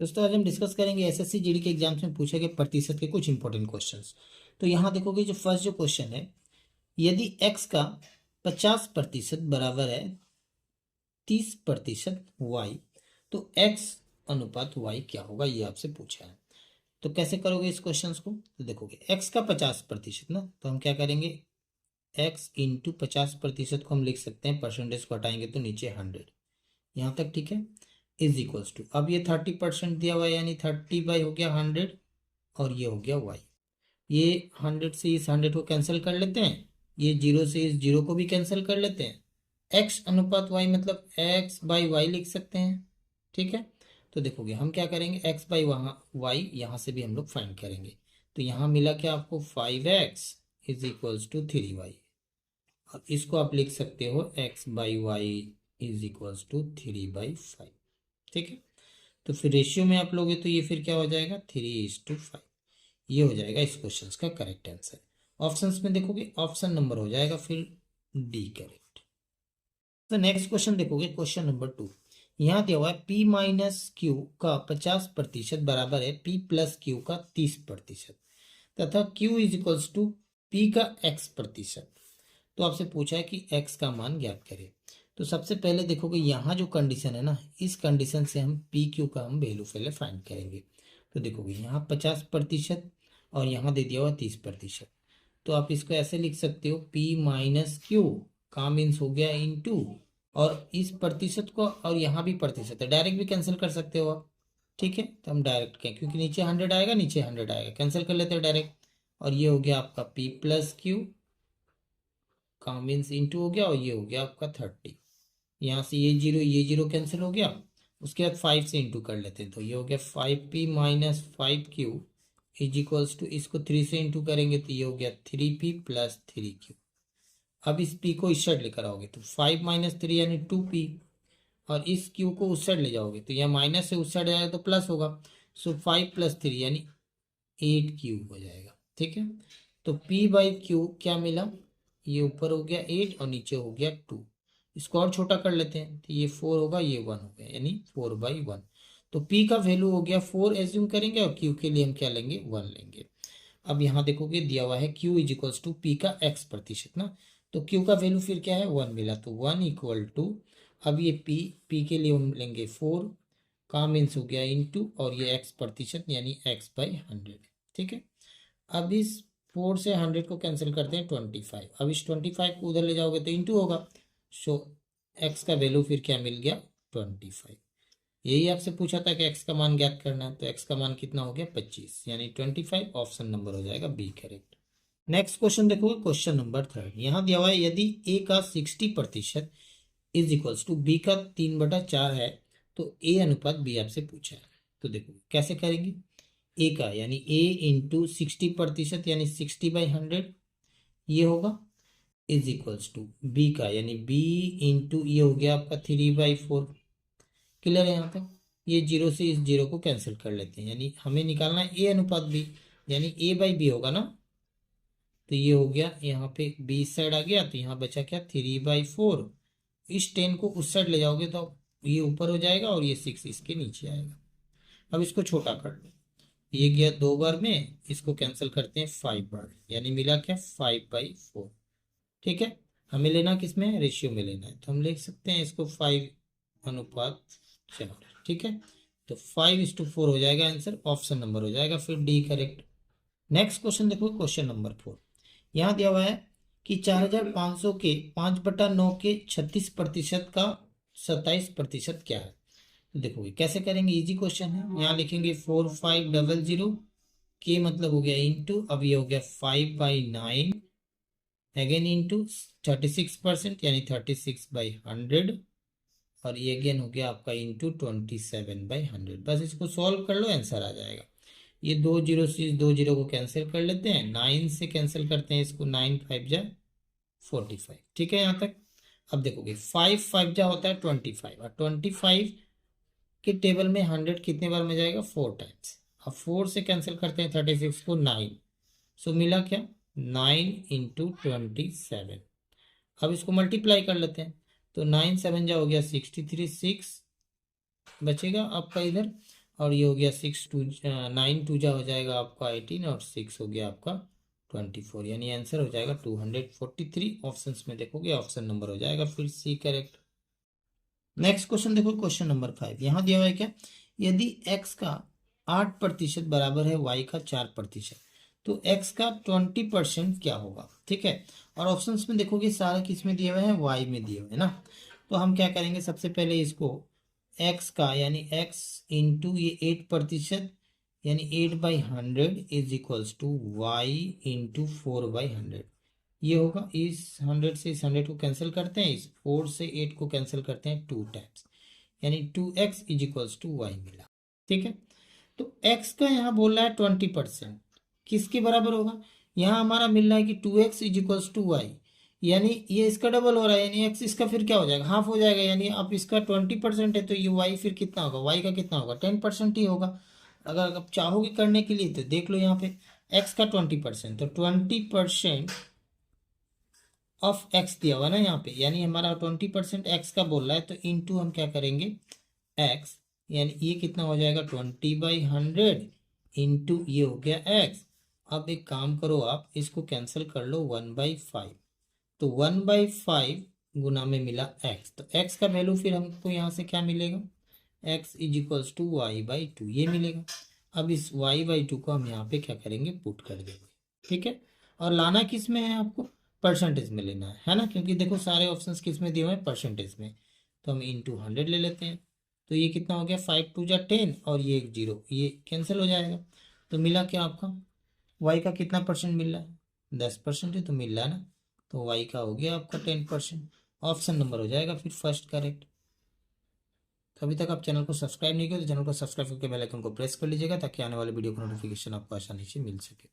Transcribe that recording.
दोस्तों आज हम डिस्कस करेंगे एसएससी जीडी के एग्जाम्स में पूछे गए प्रतिशत के कुछ इंपॉर्टेंट क्वेश्चंस। तो यहाँ देखोगे जो फर्स्ट जो क्वेश्चन है, यदि x का 50% बराबर है 30% y, तो x अनुपात y क्या होगा, ये आपसे पूछा है। तो कैसे करोगे इस क्वेश्चन को? तो देखोगे x का 50% ना, तो हम क्या करेंगे, x इंटू 50% को हम लिख सकते हैं, परसेंटेज को हटाएंगे तो नीचे 100, यहाँ तक ठीक है। इज इक्वल्स टू, अब ये 30% दिया हुआ है यानी 30 हो गया 100, और ये हो गया y। ये 100 से इस 100 को कैंसिल कर लेते हैं, ये 0 से इस 0 को भी कैंसिल कर लेते हैं। x अनुपात y मतलब x बाई वाई लिख सकते हैं, ठीक है। तो देखोगे हम क्या करेंगे, x बाई y यहाँ से भी हम लोग फाइंड करेंगे। तो यहाँ मिला क्या आपको, 5x is equals to 3y, और इसको आप लिख सकते हो x by y is equals to 3/5, ठीक है। तो फिर रेशियो में आप लोगे तो ये फिर क्या हो जाएगा, 3:5। ये हो जाएगा इस क्वेश्चन का करेक्ट आंसर। ऑप्शंस में देखोगे ऑप्शन नंबर हो जाएगा फिर डी करेक्ट। तो नेक्स्ट क्वेश्चन देखोगे, क्वेश्चन नंबर 2। यहाँ दिया हुआ है p माइनस क्यू का 50% बराबर है p प्लस क्यू का 30%, तथा q is equals to p का x%। तो आपसे पूछा है कि x का मान ज्ञात करें। तो सबसे पहले देखोगे यहाँ जो कंडीशन है ना, इस कंडीशन से हम पी क्यू का हम वैल्यू पहले फाइंड करेंगे। तो देखोगे यहाँ 50% और यहाँ दे दिया हुआ 30%। तो आप इसको ऐसे लिख सकते हो, p माइनस क्यू का मीन्स हो गया इंटू, और इस प्रतिशत को और यहाँ भी प्रतिशत है, डायरेक्ट भी कैंसिल कर सकते हो आप, ठीक है। तो हम डायरेक्ट क्या, क्योंकि नीचे 100 आएगा नीचे 100 आएगा, कैंसिल कर लेते हैं डायरेक्ट। और ये हो गया आपका p प्लस क्यू का मीन्स इंटू हो गया, और ये हो गया आपका 30। यहाँ से ये जीरो कैंसिल हो गया। उसके बाद 5 से इंटू कर लेते हैं, तो ये हो गया 5p minus 5q is equals to, इसको 3 से इंटू करेंगे तो ये हो गया 3p प्लस 3q। अब इस p को इस साइड लेकर आओगे तो 5 माइनस 3 यानी 2p, और इस q को उस साइड ले जाओगे तो यह माइनस से उस साइड जाएगा तो प्लस होगा। सो 5 प्लस 3 यानी 8q हो जाएगा, ठीक है। तो p बाई क्यू क्या मिला, ये ऊपर हो गया 8 और नीचे हो गया 2। इसको और छोटा कर लेते हैं तो ये 4 होगा, ये 1 हो गया, यानी 4/1। तो p का वैल्यू हो गया 4 एज्यूम करेंगे, और q के लिए हम क्या लेंगे, 1 लेंगे। अब यहाँ देखोगे दिया हुआ है q is equals to p का x% ना, तो q का वैल्यू फिर क्या है, 1 मिला, तो 1 इक्वल टू, अब ये p के लिए हम लेंगे 4 का मीन्स हो गया इंटू, और ये x% यानी x/100, ठीक है। अब इस 4 से 100 को कैंसिल करते हैं 25, अब इस 25 को उधर ले जाओगे तो इंटू होगा। सो x का वैल्यू फिर क्या मिल गया, 25। यही आपसे पूछा था कि x का मान ज्ञात करना है, तो x का मान कितना हो गया, 25, यानी 25। ऑप्शन नंबर हो जाएगा बी करेक्ट। नेक्स्ट क्वेश्चन देखोगे, क्वेश्चन नंबर 3। यहाँ दिया हुआ है यदि a का 60% इज इक्वल्स टू b का 3/4 है, तो a अनुपात b आपसे पूछा है। तो देखो कैसे करेंगे, ए का यानी ए इंटू 60% यानी 60/100 ये होगा, इज इक्वल्स टू बी का यानी बी इंटू ये हो गया आपका 3/4। क्लियर है यहाँ तक? ये 0 से इस 0 को कैंसिल कर लेते हैं, यानी हमें निकालना है ए अनुपात बी, यानी ए बाई बी होगा ना। तो ये हो गया, यहाँ पे बी साइड आ गया तो यहाँ बचा क्या, 3/4। इस 10 को उस साइड ले जाओगे तो ये ऊपर हो जाएगा, और ये 6 इसके नीचे आएगा। अब इसको छोटा कर लो, ये गया 2 बार में, इसको कैंसिल करते हैं 5 बार, यानी मिला क्या, 5/4, ठीक है। हमें लेना किसमें, रेशियो में लेना है, तो हम लिख सकते हैं इसको 5/4, ठीक है। तो 5:4 हो जाएगा आंसर, ऑप्शन नंबर हो जाएगा फिर डी करेक्ट। नेक्स्ट क्वेश्चन देखो, क्वेश्चन नंबर 4। यहाँ दिया हुआ है कि 4500 के 5/9 के 36% का 27% क्या है। तो देखोगे कैसे करेंगे, इजी क्वेश्चन है। यहाँ लिखेंगे 4500 के मतलब हो गया इंटू, अब ये हो गया 5/9 अगेन इंटू 36% यानी 36/100, और ये अगेन हो गया आपका इंटू 27/100। बस इसको सॉल्व कर लो, आंसर आ जाएगा। ये 2 जीरो से इस 2 जीरो को कैंसिल कर लेते हैं, 9 से कैंसिल करते हैं इसको, 9 5 जा 45, ठीक है यहाँ तक। अब देखोगे 5 5 जा होता है 25, और 25 के टेबल में 100 कितने बार में जाएगा, 4 टाइम्स। अब 4 से कैंसिल करते हैं 36 को, 9। सो मिला क्या, 9 इंटू 27। अब इसको मल्टीप्लाई कर लेते हैं, तो 9 7 जा हो गया 63, 6 बचेगा आपका इधर, और ये हो गया 9 टू जा हो जाएगा आपका 18 और 6 हो गया आपका 24, यानी आंसर हो जाएगा 243। ऑप्शन में देखोगे ऑप्शन नंबर हो जाएगा फिर सी करेक्ट। नेक्स्ट क्वेश्चन देखो, क्वेश्चन नंबर 5 यहाँ दिया हुआ है क्या, यदि x का 8% बराबर है y का 4%, तो x का 20% क्या होगा। ठीक है, और ऑप्शंस में देखोगे सारा किस में दिए हुए हैं, y में दिए हुए हैं ना। तो हम क्या करेंगे, सबसे पहले इसको x का यानी x इंटू ये 8% यानी 8/100 is equals to y into 4/100। ये होगा, इस 100 से इस 100 को कैंसिल करते हैं, इस 4 से 8 को कैंसिल करते हैं 2 टाइम्स, यानी 2x is equals to Y मिला। ठीक है, तो x का यहाँ बोल रहा है 20%, किसके बराबर होगा, यहाँ हमारा मिल रहा है कि 2x is equals to Y, यानी ये इसका डबल हो रहा है, यानी x इसका फिर क्या हो जाएगा, हाफ हो जाएगा, यानी अब इसका 20% है तो ये y फिर कितना होगा, y का कितना होगा, 10% ही होगा। अगर आप चाहोगे करने के लिए तो देख लो यहाँ पे x का 20%, तो 20% ऑफ x दिया हुआ ना यहाँ पे, यानी हमारा 20% x का बोल रहा है, तो इंटू हम क्या करेंगे x, यानी ये कितना हो जाएगा 20/100 इंटू ये हो गया x। अब एक काम करो, आप इसको कैंसिल कर लो 1/5, तो 1/5 गुना में मिला x, तो x का वैल्यू फिर हमको यहाँ से क्या मिलेगा, x is equals to y/2 ये मिलेगा। अब इस y/2 को हम यहाँ पे क्या करेंगे, पुट कर देंगे। ठीक है, और लाना किस में है आपको, परसेंटेज में लेना है ना, क्योंकि देखो सारे ऑप्शंस किस में दिए हुए हैं, परसेंटेज में। तो हम इंटू 100 ले लेते हैं, तो ये कितना हो गया 5 2 जा 10 और ये 1 0, ये कैंसिल हो जाएगा। तो मिला क्या आपका, y का कितना परसेंट मिल रहा है, 10% ही तो मिल रहा है ना, तो y का हो गया आपका 10%। ऑप्शन नंबर हो जाएगा फिर फर्स्ट करेक्ट। तो अभी तक आप चैनल को सब्सक्राइब नहीं किया तो चैनल को सब्सक्राइब करके बेल आइकन को प्रेस कर लीजिएगा, ताकि आने वाले वीडियो का नोटिफिकेशन आपको आसानी से मिल सके।